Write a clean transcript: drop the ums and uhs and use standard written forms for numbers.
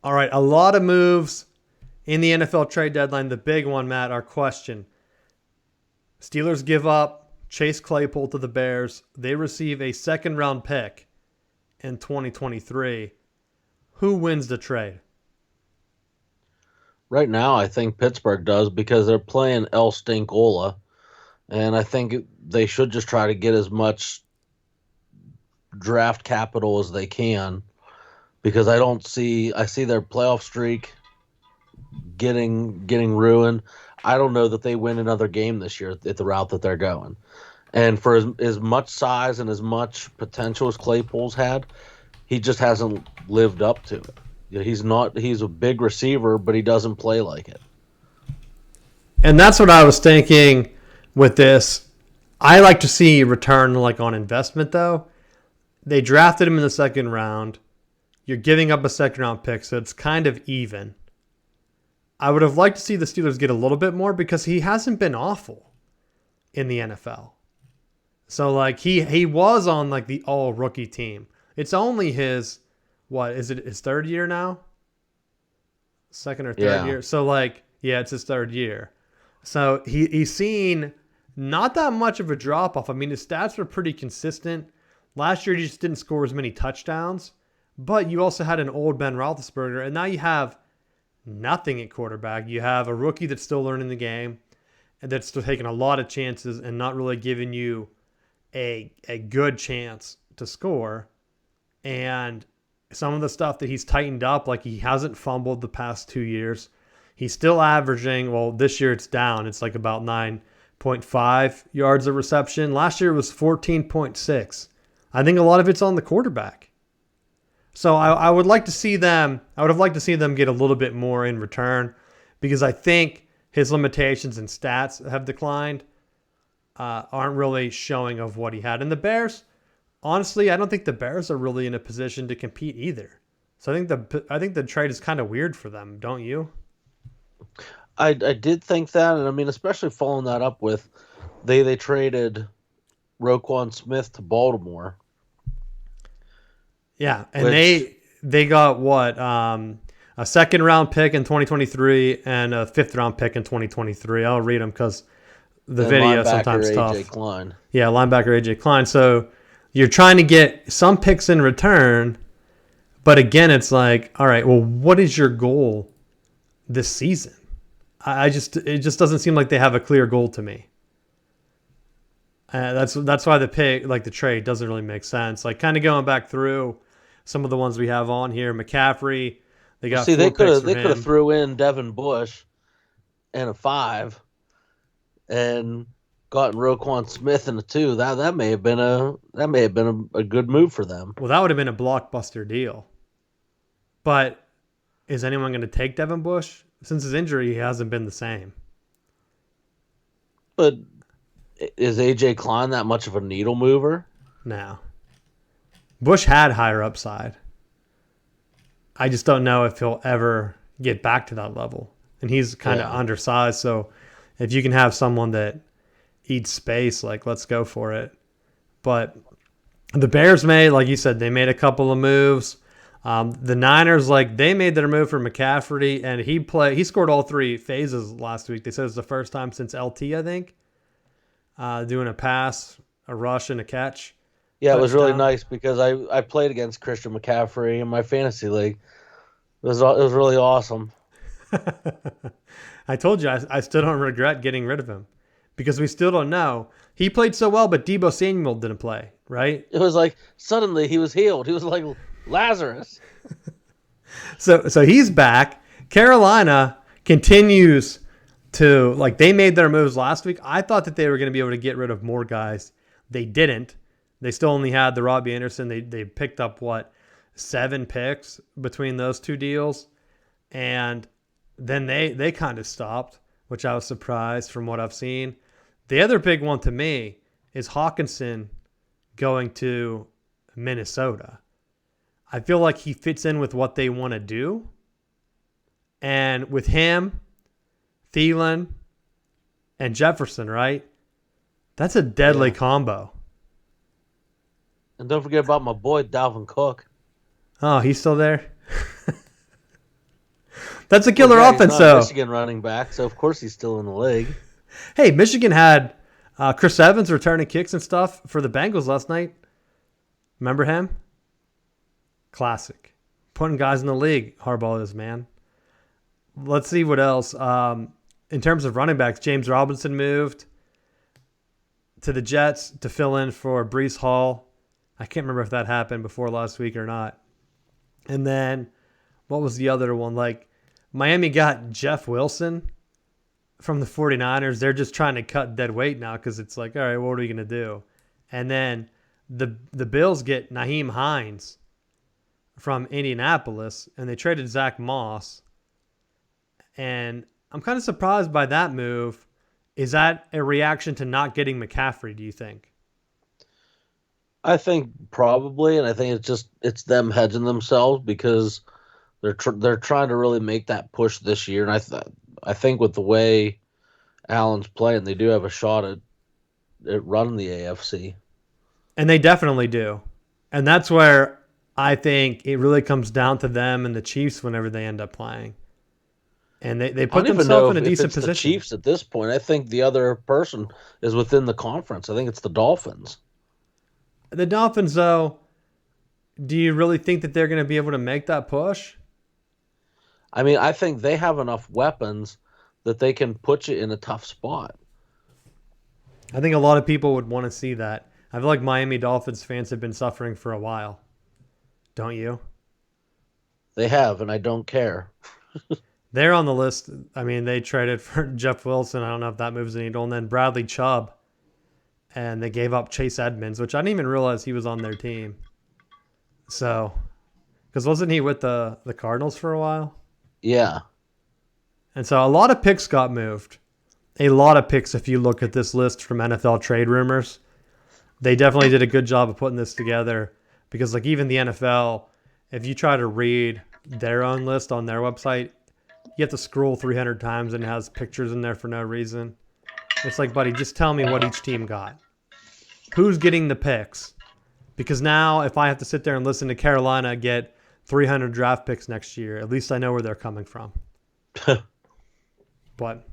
All right, a lot of moves in the NFL trade deadline. The big one, Matt, our question. Steelers give up Chase Claypool to the Bears. They receive a second round pick in 2023. Who wins the trade? Right now, I think Pittsburgh does because they're playing El Stinkola, and I think they should just try to get as much draft capital as they can because I see their playoff streak getting ruined. I don't know that they win another game this year at the route that they're going. And for as much size and as much potential as Claypool's had, he just hasn't lived up to it. He's a big receiver, but he doesn't play like it. And that's what I was thinking with this. I like to see return like on investment though. They drafted him in the second round. You're giving up a second round pick, so it's kind of even. I would have liked to see the Steelers get a little bit more because he hasn't been awful in the NFL. So like he was on like the all rookie team. It's only his what is it his third year now? Second or third Yeah. year. So like yeah, it's his third year. So he's seen not that much of a drop off. I mean his stats were pretty consistent. Last year he just didn't score as many touchdowns, but you also had an old Ben Roethlisberger, and now you have nothing at quarterback. You have a rookie that's still learning the game and that's still taking a lot of chances and not really giving you a good chance to score. And some of the stuff that he's tightened up, like he hasn't fumbled the past 2 years. He's still averaging, well, this year it's down. It's like about 9.5 yards of reception. Last year it was 14.6. I think a lot of it's on the quarterback. So I would like to see them. I would have liked to see them get a little bit more in return because I think his limitations and stats have declined, aren't really showing of what he had. And the Bears, honestly, I don't think the Bears are really in a position to compete either. So I think the trade is kind of weird for them, don't you? I did think that, and I mean, especially following that up with they traded Roquan Smith to Baltimore, Yeah, and which they got what a second round pick in 2023 and a fifth round pick in 2023. I'll read them because the and video linebacker sometimes AJ tough. Klein. Yeah, linebacker AJ Klein. So you're trying to get some picks in return, but again, it's like, all right, well, what is your goal this season? It just doesn't seem like they have a clear goal to me. That's why the pick, like the trade, doesn't really make sense. Like kind of going back through some of the ones we have on here, McCaffrey, they got See, four picks for they could have him. threw in Devin Bush and a 5 and gotten Roquan Smith in a 2. That may have been a good move for them. Well, that would have been a blockbuster deal. But is anyone going to take Devin Bush? Since his injury, he hasn't been the same. But is AJ Klein that much of a needle mover? Now, Bush had higher upside. I just don't know if he'll ever get back to that level. And he's kind of Yeah. undersized. So if you can have someone that eats space, like, let's go for it. But the Bears made, like you said, they made a couple of moves. The Niners, like they made their move for McCaffrey, and he scored all three phases last week. They said it was the first time since LT, I think, doing a pass, a rush, and a catch, Yeah, it was really touchdown. nice because I played against Christian McCaffrey in my fantasy league. It was really awesome. I told you I still don't regret getting rid of him because we still don't know. He played so well, but Debo Samuel didn't play, right? It was like suddenly he was healed. He was like Lazarus. So he's back. Carolina continues to like they made their moves last week. I thought that they were going to be able to get rid of more guys. They didn't. They still only had the Robbie Anderson. They picked up what 7 picks between those two deals, and then they kind of stopped, which I was surprised from what I've seen. The other big one to me is Hawkinson going to Minnesota. I feel like he fits in with what they want to do. And with him, Thielen, and Jefferson, right? That's a deadly Yeah. combo. And don't forget about my boy Dalvin Cook. Oh, he's still there? That's a Well, killer yeah, he's offense, not a though. Michigan running back, so of course he's still in the league. Hey, Michigan had Chris Evans returning kicks and stuff for the Bengals last night. Remember him? Classic. Putting guys in the league. Harbaugh is, man. Let's see what else. In terms of running backs, James Robinson moved to the Jets to fill in for Breece Hall. I can't remember if that happened before last week or not. And then what was the other one? Like Miami got Jeff Wilson from the 49ers. They're just trying to cut dead weight now because it's like, all right, what are we going to do? And then the Bills get Naheem Hines from Indianapolis, and they traded Zach Moss. And I'm kind of surprised by that move. Is that a reaction to not getting McCaffrey, do you think? I think probably, and I think it's them hedging themselves because they're trying to really make that push this year. And I think with the way Allen's playing, they do have a shot at running the AFC. And they definitely do. And that's where I think it really comes down to them and the Chiefs whenever they end up playing. And they put themselves in a decent position. The Chiefs at this point. I think the other person is within the conference. I think it's the Dolphins. The Dolphins, though, do you really think that they're going to be able to make that push? I mean, I think they have enough weapons that they can put you in a tough spot. I think a lot of people would want to see that. I feel like Miami Dolphins fans have been suffering for a while. Don't you? They have, and I don't care. They're on the list. I mean, they traded for Jeff Wilson. I don't know if that moves the needle. And then Bradley Chubb. And they gave up Chase Edmonds, which I didn't even realize he was on their team. So, because wasn't he with the Cardinals for a while? Yeah. And so a lot of picks got moved. A lot of picks if you look at this list from NFL Trade Rumors. They definitely did a good job of putting this together because like even the NFL, if you try to read their own list on their website, you have to scroll 300 times and it has pictures in there for no reason. It's like, buddy, just tell me what each team got. Who's getting the picks? Because now if I have to sit there and listen to Carolina get 300 draft picks next year, at least I know where they're coming from. But